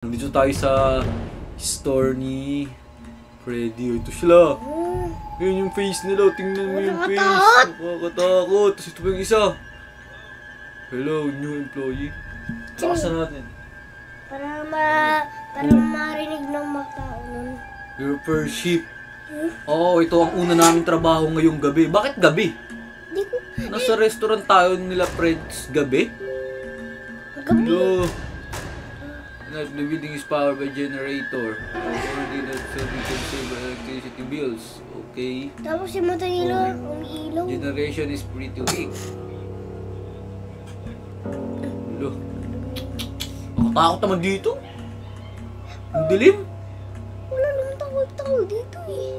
Nandito tayo sa store ni Freddy. Ito sila. Yun yung face nila. Tingnan mo yung face. Nakakatakot. Tapos ito pa yung isa. Hello, new employee. Lakasan natin. Para marinig ng mga tao nun. Your first shift. Oo, ito ang una naming trabaho ngayong gabi. Bakit gabi? Di ko. Nasa restaurant tayo nila Fred's gabi. Gabi. Hello. The building is powered by generator. Already that so we can save electricity bills. Okay. Tapos yung mata nila, umiilaw. Generation is pretty weak. Hello. Nakatakot naman dito. Ang dilim. Wala naman takot dito eh.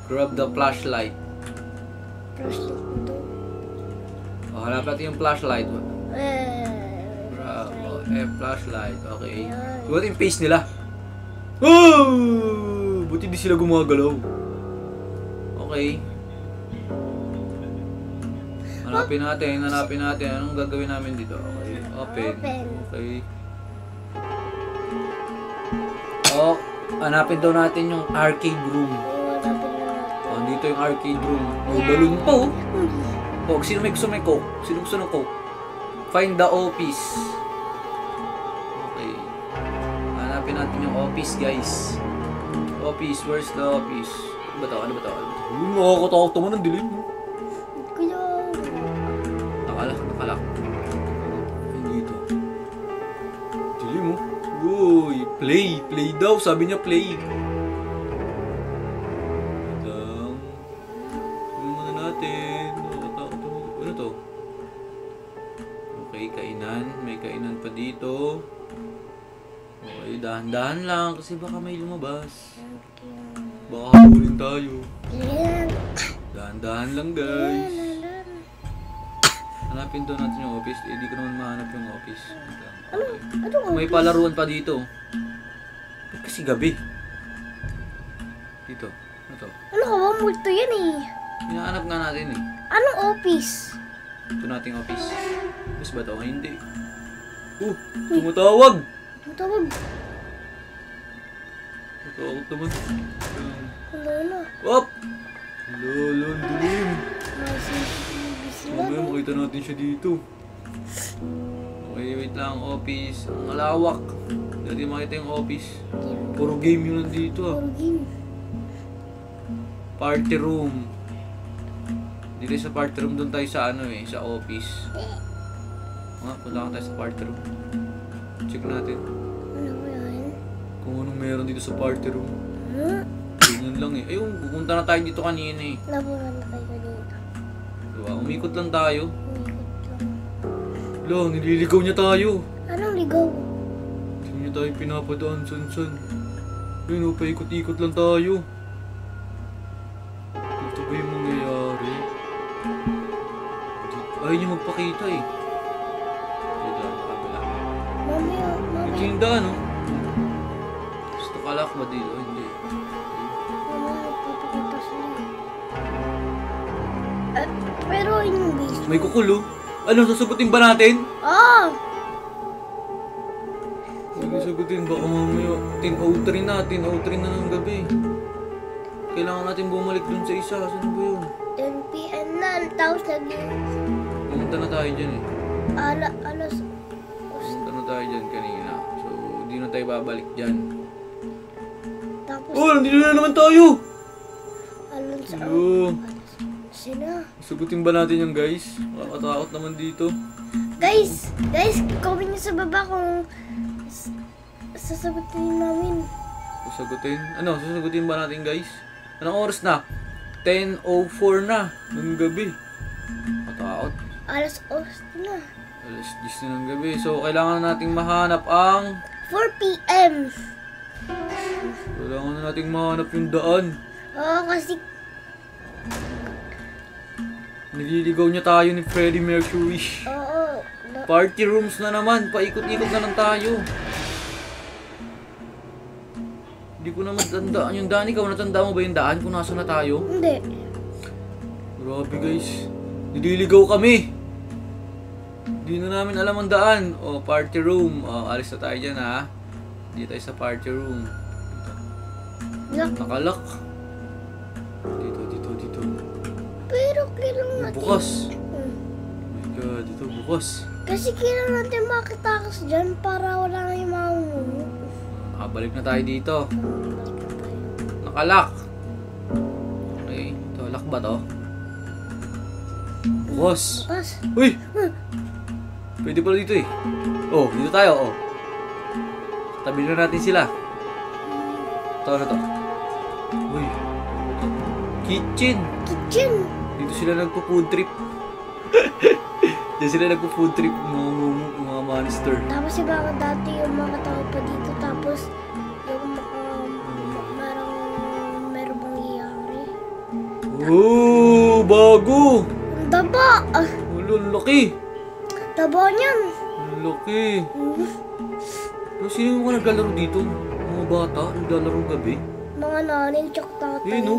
Grab the flashlight. Flashlight ito. Oh, hanap natin yung flashlight. Flashlight, okay. Buti yung face nila. Oh! Buti di sila gumagalaw. Okay. Hanapin natin. Anong gagawin namin dito? Okay, open. Okay. Oh, hanapin daw natin yung arcade room. Oh, dito yung arcade room. May balloon pa oh. Oh, sino may gusto may coke? Sino gusto ng coke? Find the office. Hanapin natin yung office, guys. Office, where's the office? Ano ba ito? Nakakatakot naman ang dilim. Kuya. Nakalak. Ay, dito. Dilim mo. Uy, play daw. Sabi niya play. Ano muna natin? Nakakatakot naman. Ano to? Okay, kainan. May kainan pa dito. Okay, dahan-dahan lang kasi baka may lumabas. Baka habulin tayo. Dahan-dahan lang, guys. Hanapin daw natin yung office. Hindi ko naman mahanap yung office. Okay. May palaruan pa dito. Kasi gabi. Dito. Ano to? Ano ka ba? Multo yan eh. Hinahanap nga natin eh. Anong office? Ito nating office. Office ba ito? Hindi. Tumatawag! Tawag. Takot naman. Wala. Wop! Lolo, ang dilim. Mamaya Sila. makita natin siya dito. Okay, wait lang. Office. Ang malawak. Dati makita yung office. Puro game yun nandito ah. Party room. Dito sa party room, doon tayo sa ano eh, sa office. Punta ka tayo sa party room. Check natin. Ano ba yan? Kung anong meron dito sa party room. Ganyan lang eh. Ayun, pupunta na tayo dito kanina eh. Nabunan na kayo dito. Diba? Umikot lang tayo. Umikot lang. Lo, nililigaw niya tayo. Anong ligaw? Hindi niya tayo pinapadaan san. Ayun, paikot-ikot lang tayo. Ito ba yung mangyayari? Ayaw niya magpakita eh. Mamaya. Ito yung daan, no? Gusto kalak ba dito? Hindi. Mamaya papakita sila. Pero yung base. May kukulo. Ano, sasagutin ba natin? Sige, sagutin. Baka mamaya 10:03 na. 10:03 na ng gabi. Kailangan natin bumalik dun sa isa. Saan ba yun? 10 PM na. Tapos lagi. Pumunta na tayo dyan eh. Alas. Pumunta na tayo dyan kanina. So, hindi na tayo babalik dyan. Tapos. Oh, nandito na naman tayo! Alon sa. Hello. Sina. Sagutin ba natin yung guys? Nakakatakot naman dito. Guys, comment nyo sa baba kung sasagutin namin. Sasagutin? Ano? Sasagutin ba natin guys? Anong oras na? 10:04 na ng gabi. Katakot. Alas oras na. Alas 10 na ng gabi. So, kailangan nating mahanap ang... 4 PM. Kailangan na nating mahanap yung daan. Oo, kasi Nililigaw niya tayo ni Freddie Mercury. oo. Party rooms na naman. Paikot-ikot na lang tayo. Hindi ko na matandaan yung daan. Ikaw, natanda mo ba yung daan kung nasa na tayo? Hindi. Grabe guys. Nililigaw kami. Hindi na namin alam ang daan. O, party room. O, alis na tayo dyan ha. Dito tayo sa party room. Lock. Nakalak. Dito. Pero kailangan natin. Bukas. Hmm. Oh my God, dito bukas. Kasi kailangan natin makitakas dyan para wala na yung mamumuno. Nakabalik na tayo dito. Nakalak. Okay, ito, lock ba to? Bukas. Bukas. Uy! Pwede pala dito eh. Oh, dito tayo, oh. Tabi na natin sila. Ito na to. Uy. Kitchen. Kitchen. Dito sila nagpo-food trip. Dito sila nagpo-food trip, mga monster. Tapos si baka dati yung mga tao pa dito. Tapos yung meron bang iyari. Oh, bago! Ang daba! Wala, ang laki. Daba niyan. Ang laki. Pero sino yung mga naglalaro dito? Mga bata, naglalaro gabi? Mga nanin, tsaka tatay. Eh, no?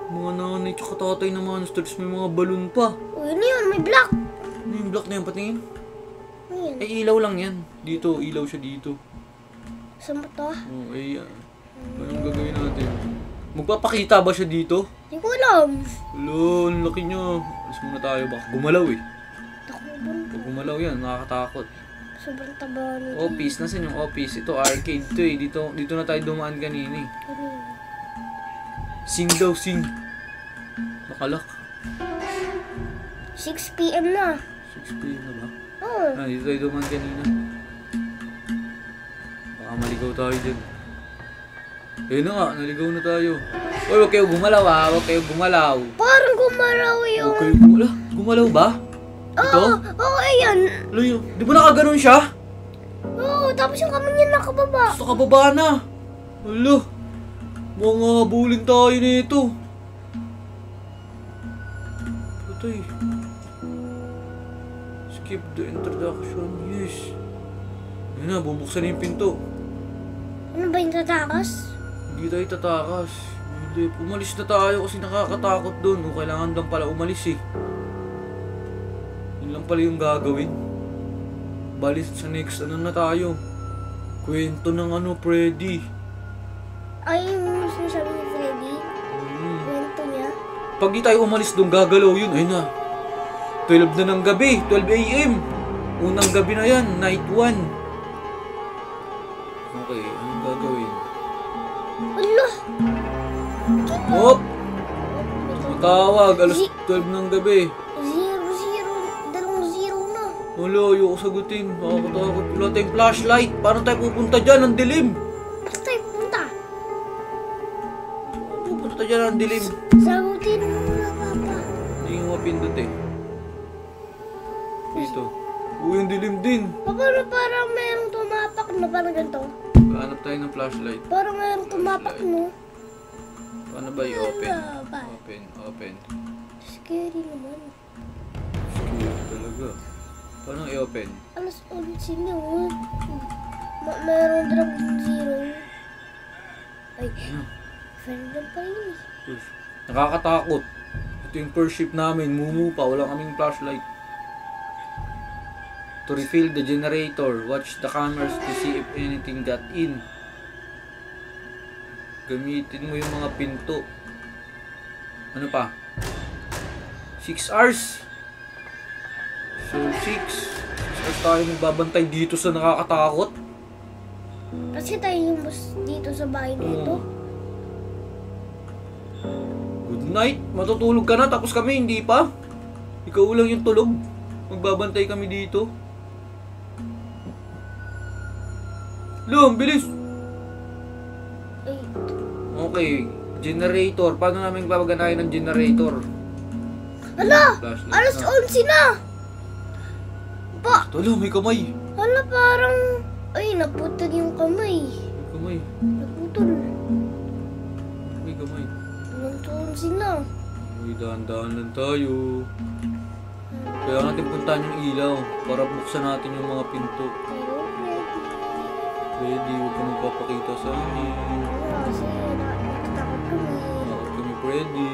Mga nanay tsaka tatay na monsters, may mga balon pa. Uy, ano yun? May black. Ano yung block na yan? Patingin? Ano yan? Eh, ilaw lang yan. Dito, ilaw siya dito. Saan ba to? Oh, eh, anong gagawin natin? Magpapakita ba siya dito? Hindi ko alam. Hello, ang laki niya. Alas muna tayo, baka gumalaw eh. Takubon. Pag gumalaw yan, nakakatakot. Sobrang taba nito. Office, nasan yung office? Ito, arcade to eh. Dito na tayo dumaan kanina eh. Ano yun? Sing daw, sing. Nakalak. 6 PM na. 6 p.m. na ba? Oo. Dito tayo dumaan kanina. Baka maligaw tayo dyan. Ayun na nga, naligaw na tayo. Uy, huwag kayo gumalaw ha, huwag kayo gumalaw. Parang gumaraw yun. Huwag kayo gumalaw. Gumalaw ba? Ito? Oo, ayan. Ano yun? Di ba nakaganon siya? Oo, tapos yung kamay niya nakababa. Basta kababa na. Hala. Mga habulin tayo nito. Patay. Skip the introduction. Yes. Ayun na, bubuksan na yung pinto. Ano ba yung tatakas? Hindi tayo tatakas. Hindi. Umalis na tayo kasi nakakatakot doon. O kailangan lang pala umalis eh. Yun lang pala yung gagawin. Bali sa next ano na tayo. Kwento ng ano, Freddy. Ay, yung sinasabi ni Freddy. Kwento niya. Pag di tayo umalis doon, gagalaw yun. Ayun na. 12 na ng gabi. 12 a.m. Unang gabi na yan. Night 1. Okay, anong gagawin? Ala! Hop! Matawag. Alas 12 ng gabi. 0-0. 2-0 na. Wala, ayoko sagutin. Nakakatakot. Wala tayong flashlight. Paano tayo pupunta dyan? Ang dilim. Basta tayo punta. Pupunta dyan ang dilim. Sagutin mo na, Papa. Hindi nga mapindot eh. Dito. Uy, ang dilim din. Papa, parang merong tumapak na parang ganito. Hanap tayo ng flashlight. Parang merong tumapak no. Paano ba i-open? Wala ba? Open. Scary naman. Scary talaga. Paano i-open? Alas ulit sila, oh. Merong Dragon Zero. Ay, friend lang pa yun eh. Uy, nakakatakot. Ito yung first ship namin. Mumu pa. Wala kaming flashlight. To refill the generator, watch the cameras to see if anything got in. Gamitin mo yung mga pinto. Ano pa? 6 hours. So 6 hours tayo magbabantay dito sa nakakatakot. Kasi tayo yung boss dito sa bahay nito. Good night. Matutulog ka na tapos kami hindi pa. Ikaw lang yung tulog. Magbabantay kami dito. Lum, bilis! Ay, Okay, generator. Paano namin papaganahin ng generator? hala! Flashlight Alas na. 11 na! Pa! Tala, may kamay. Hala, parang... Ay, naputol yung kamay. May kamay. Naputol. May kamay. Alas 11 na. Uy, dahan-dahan lang tayo. Kaya natin puntahan yung ilaw para buksan natin yung mga pinto. Pero, Freddy. Pwede, huwag ka magpapakita sa amin. Wala, kasi natatakot kami. Bakit kami pwede?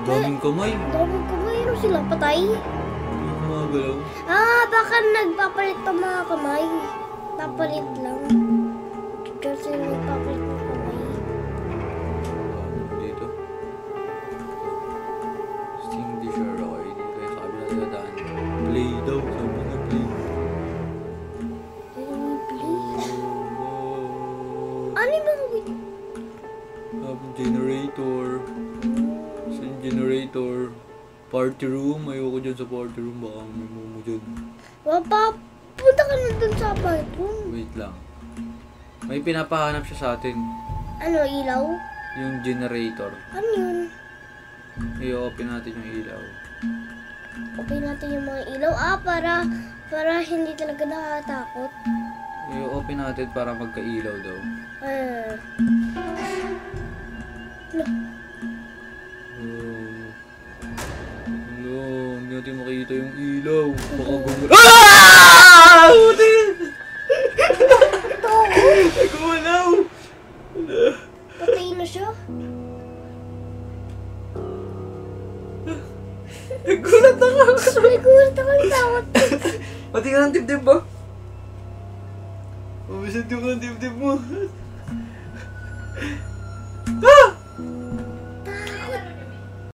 Daming kamay. Daming kamay Sino sila? Patay? Hindi ako makagalaw. Ah, baka nagpapalit ng mga kamay. Papalit lang. Kasi nagpapalit ng kamay. Ano dito? Hindi sure ako eh. Kaya sa kabila sila daan. Play daw. Sabi na play. Please. Oh, Ano yung mga wait? sabi generator. Saan generator? Party room. Ayoko dyan sa party room. Baka may mumu dyan. Punta ka na dun sa apartment room. Wait lang. May pinapahanap siya sa atin. Ano, ilaw? Yung generator. Ano yun? I-open natin yung ilaw. Okay natin yung mga ilaw. Ah, para hindi talaga nakakatakot. I-open natin para magka-ilaw daw. Ano? Hello, hindi natin makita yung ilaw. Baka gumulaw. Ah! Buti! Ito! Gumulaw! Patay na siya. Nagulat ako! Nagulat ako ng takot. Pati ka ng dibdib ba? Mabisit yung ng dibdib mo. Ah!